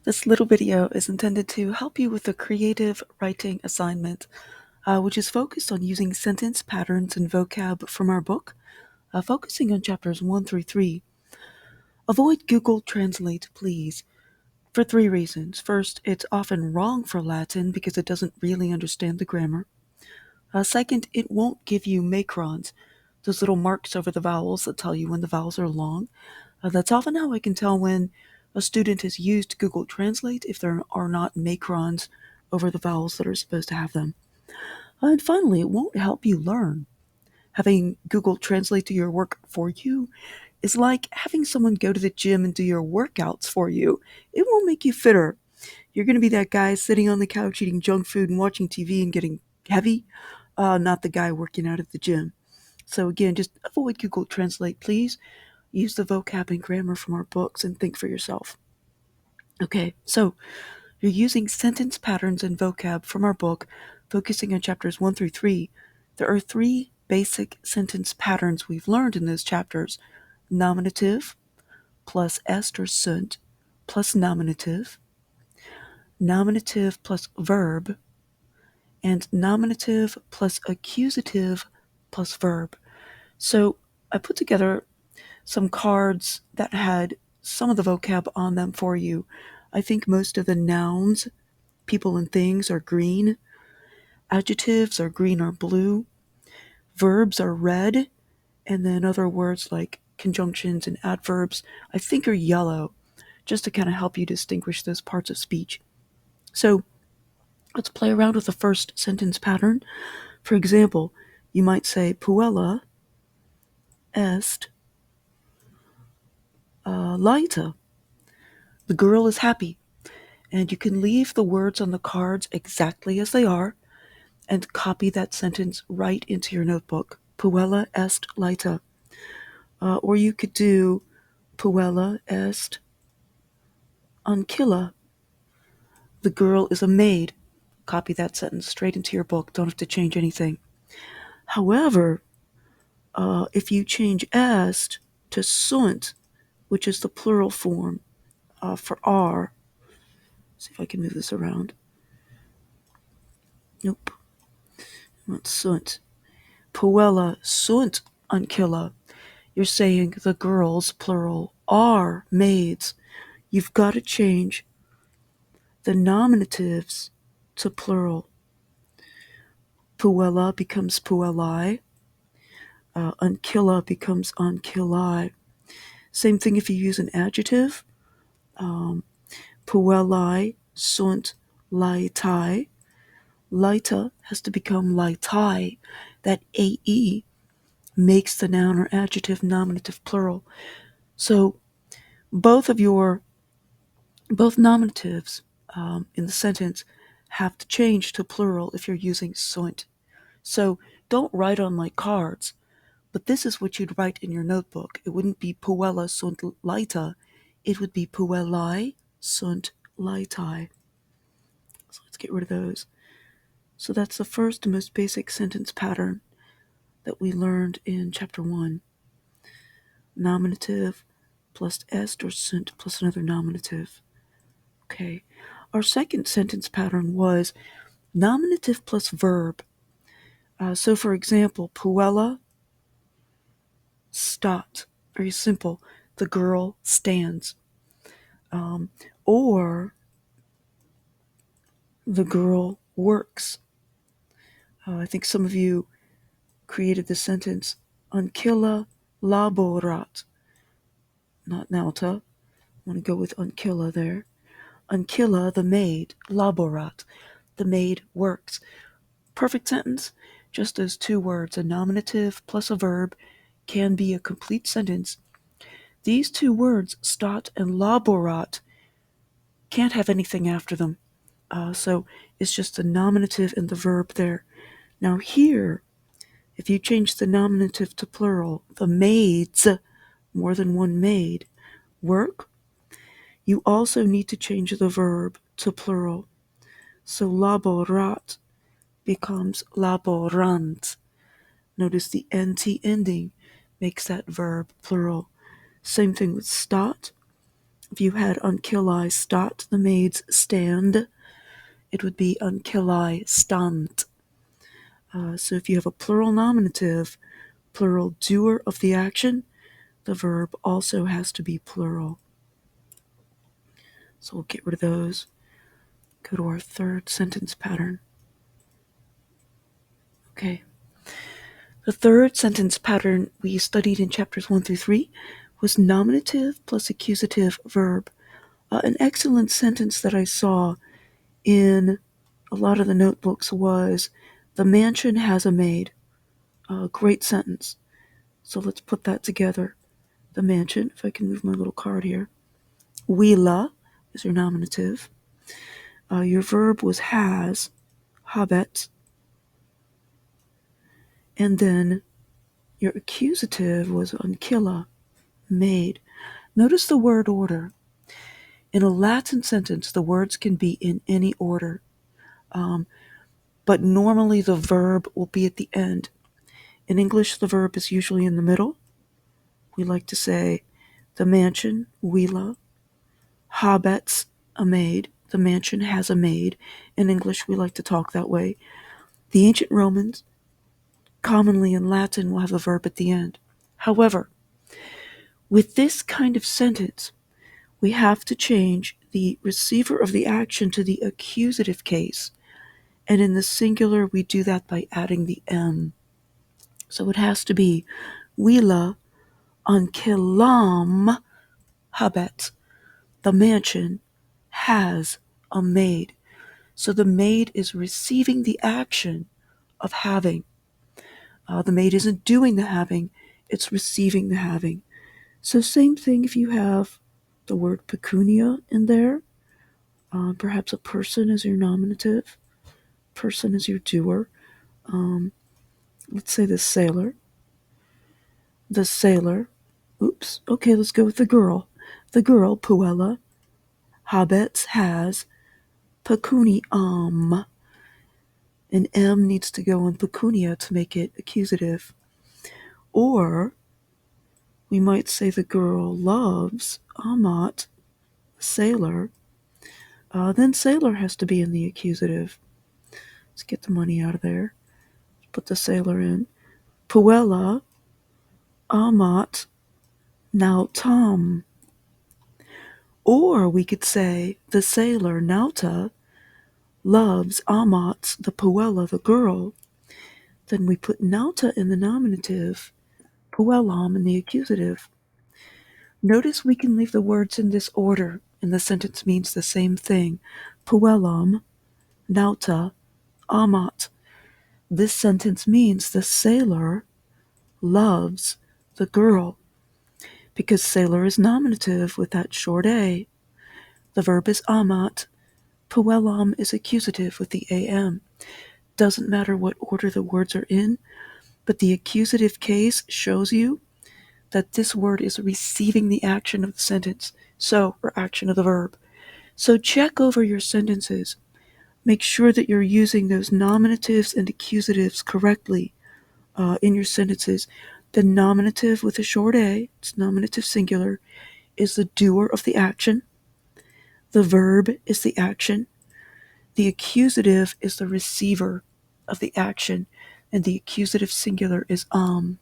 This little video is intended to help you with a creative writing assignment, which is focused on using sentence patterns and vocab from our book, focusing on chapters 1 through 3. Avoid Google Translate, please, for 3 reasons. First, it's often wrong for Latin because it doesn't really understand the grammar. Second, it won't give you macrons, those little marks over the vowels that tell you when the vowels are long. That's often how I can tell when a student has used Google Translate if there are not macrons over the vowels that are supposed to have them. And finally, it won't help you learn. Having Google Translate do your work for you is like having someone go to the gym and do your workouts for you. It won't make you fitter. You're going to be that guy sitting on the couch eating junk food and watching TV and getting heavy, not the guy working out at the gym. So again, just avoid Google Translate, please. Use the vocab and grammar from our books and think for yourself. Okay, so you're using sentence patterns and vocab from our book, focusing on chapters 1 through 3. There are 3 basic sentence patterns we've learned in those chapters: nominative plus est or sunt plus nominative, nominative plus verb, and nominative plus accusative plus verb. So I put together some cards that had some of the vocab on them for you. I think most of the nouns, people and things, are green. Adjectives are green or blue. Verbs are red. And then other words like conjunctions and adverbs, I think, are yellow, just to kind of help you distinguish those parts of speech. So let's play around with the first sentence pattern. For example, you might say, Puella est laita. The girl is happy. And you can leave the words on the cards exactly as they are and copy that sentence right into your notebook. Puella est laita. Or you could do Puella est ancilla. The girl is a maid. Copy that sentence straight into your book. Don't have to change anything. However, if you change est to sunt, which is the plural form for are, see if I can move this around. Nope, not sunt. Puella sunt ancilla. You're saying the girls, plural, are maids. You've got to change the nominatives to plural. Puella becomes puellae. Ancilla becomes ancillae. Same thing if you use an adjective. Puellae sunt laetae. Laeta has to become laetae. That AE makes the noun or adjective nominative plural. So both nominatives in the sentence have to change to plural if you're using sunt. So don't write on my cards, but this is what you'd write in your notebook. It wouldn't be puella sunt laeta, it would be puellae sunt laetae. So let's get rid of those. So that's the first and most basic sentence pattern that we learned in chapter 1. Nominative plus est or sunt plus another nominative. Okay. Our second sentence pattern was nominative plus verb. So for example, Puella stat. Very simple. The girl stands. Or the girl works. I think some of you created the sentence Ancilla laborat. Not nauta. I want to go with Ancilla there. Ancilla, the maid. Laborat, the maid works. Perfect sentence. Just those 2 words, a nominative plus a verb, can be a complete sentence. These 2 words, stat and laborat, can't have anything after them. So it's just the nominative and the verb there. Now here, if you change the nominative to plural, the maids, more than one maid, work, you also need to change the verb to plural. So laborat becomes laborant. Notice the nt ending makes that verb plural. Same thing with stat. If you had until I stat, the maids stand, it would be until I stand. So if you have a plural nominative, plural doer of the action, the verb also has to be plural. So we'll get rid of those. Go to our third sentence pattern. Okay. The third sentence pattern we studied in chapters 1 through 3 was nominative plus accusative verb. An excellent sentence that I saw in a lot of the notebooks was, the mansion has a maid. Great sentence. So let's put that together. The mansion, if I can move my little card here. Wila is your nominative. Your verb was has, habet. And then your accusative was unkilla, made. Notice the word order. In a Latin sentence, the words can be in any order, but normally the verb will be at the end. In English, the verb is usually in the middle. We like to say, the mansion, wila, habets, a maid. The mansion has a maid. In English, we like to talk that way. The ancient Romans, commonly in Latin, will have a verb at the end. However, with this kind of sentence, we have to change the receiver of the action to the accusative case. And in the singular, we do that by adding the M. So it has to be Wila Ankilam Habet. The mansion has a maid. So the maid is receiving the action of having. The maid isn't doing the having, it's receiving the having. So same thing if you have the word pecunia in there. Perhaps a person is your nominative. Person is your doer. Let's say the sailor. The sailor. Oops. Okay, let's go with the girl. The girl, puella, habets, has, pecuni, an M needs to go in pecunia to make it accusative. Or we might say the girl loves, amat, sailor. Then sailor has to be in the accusative. Let's get the money out of there. Put the sailor in. Puella, amat, now Tom. Or we could say the sailor, Nauta, loves Amat, the puella, the girl. Then we put Nauta in the nominative, puellam in the accusative. Notice we can leave the words in this order, and the sentence means the same thing. Puellam, Nauta, Amat. This sentence means the sailor loves the girl, because sailor is nominative with that short A. The verb is amat. Puellam is accusative with the am. Doesn't matter what order the words are in, but the accusative case shows you that this word is receiving the action of the sentence, or action of the verb. So check over your sentences. Make sure that you're using those nominatives and accusatives correctly in your sentences. The nominative with a short A, it's nominative singular, is the doer of the action. The verb is the action. The accusative is the receiver of the action, and the accusative singular is am.